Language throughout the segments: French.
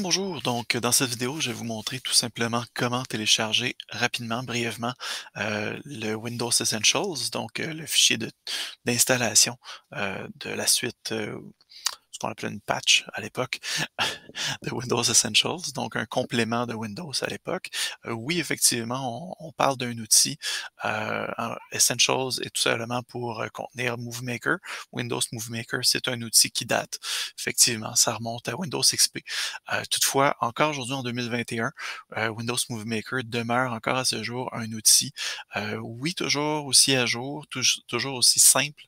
Bien le bonjour, donc dans cette vidéo, je vais vous montrer tout simplement comment télécharger rapidement, brièvement, le Windows Essentials, donc le fichier d'installation de la suite, ce qu'on appelait une patch à l'époque de Windows Essentials, donc un complément de Windows à l'époque. Oui, effectivement, on parle d'un outil. Essentials est tout simplement pour contenir Movie Maker. Windows Movie Maker, c'est un outil qui date. Effectivement, ça remonte à Windows XP. Toutefois, encore aujourd'hui en 2021, Windows Movie Maker demeure encore à ce jour un outil, oui, toujours aussi à jour, toujours aussi simple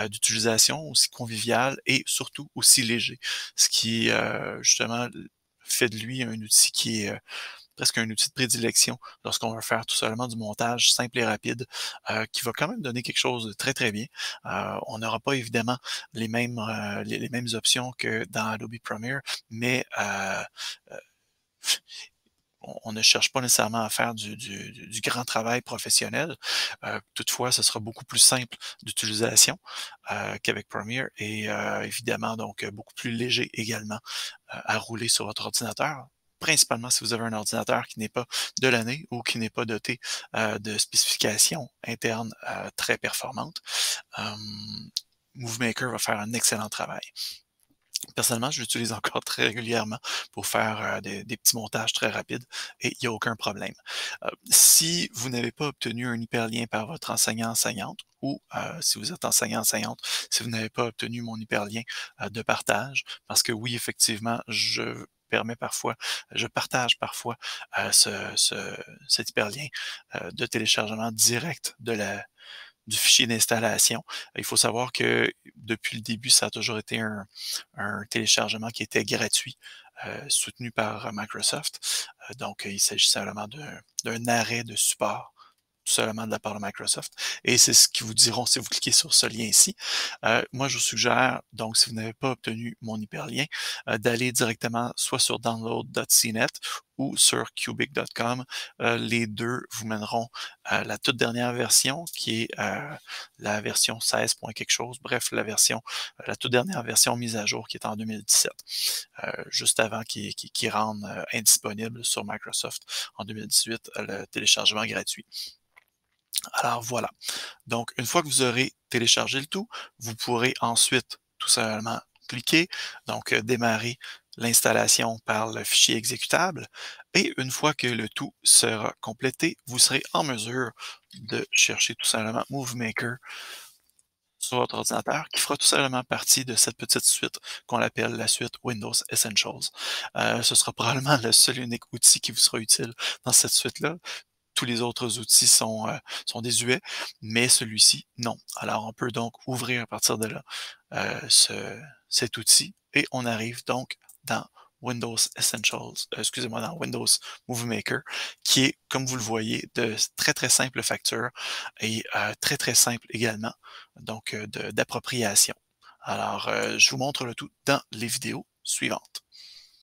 d'utilisation, aussi convivial et surtout aussi léger. Ce qui, justement, fait de lui un outil qui est presque un outil de prédilection lorsqu'on veut faire tout simplement du montage simple et rapide, qui va quand même donner quelque chose de très, très bien. On n'aura pas évidemment les mêmes options que dans Adobe Premiere, mais on ne cherche pas nécessairement à faire du grand travail professionnel. Toutefois, ce sera beaucoup plus simple d'utilisation qu'avec Premiere et évidemment donc beaucoup plus léger également à rouler sur votre ordinateur. Principalement si vous avez un ordinateur qui n'est pas de l'année ou qui n'est pas doté de spécifications internes très performantes. Euh, Movie Maker va faire un excellent travail. Personnellement, je l'utilise encore très régulièrement pour faire des petits montages très rapides et il n'y a aucun problème. Si vous n'avez pas obtenu un hyperlien par votre enseignant-enseignante ou si vous êtes enseignant-enseignante, si vous n'avez pas obtenu mon hyperlien de partage, parce que oui, effectivement, je partage parfois cet hyperlien de téléchargement direct du fichier d'installation. Il faut savoir que depuis le début, ça a toujours été un téléchargement qui était gratuit, soutenu par Microsoft. Donc, il s'agit simplement d'un arrêt de support tout simplement de la part de Microsoft. Et c'est ce qu'ils vous diront si vous cliquez sur ce lien ici. Moi, je vous suggère, donc, si vous n'avez pas obtenu mon hyperlien, d'aller directement soit sur download.cnet ou sur cubic.com. Les deux vous mèneront à la toute dernière version, qui est la version 16 point quelque chose. Bref, la toute dernière version mise à jour qui est en 2017, juste avant qu'ils rendent indisponible sur Microsoft en 2018 le téléchargement gratuit. Alors voilà. Donc, une fois que vous aurez téléchargé le tout, vous pourrez ensuite tout simplement cliquer, donc démarrer l'installation par le fichier exécutable. Et une fois que le tout sera complété, vous serez en mesure de chercher tout simplement Movie Maker sur votre ordinateur, qui fera tout simplement partie de cette petite suite qu'on appelle la suite Windows Essentials. Ce sera probablement le seul et unique outil qui vous sera utile dans cette suite-là. Tous les autres outils sont désuets, mais celui-ci, non. Alors, on peut donc ouvrir à partir de là cet outil et on arrive donc dans Windows Essentials, excusez-moi, dans Windows Movie Maker, qui est, comme vous le voyez, de très, très simple facture et très, très simple également, donc d'appropriation. Alors, je vous montre le tout dans les vidéos suivantes.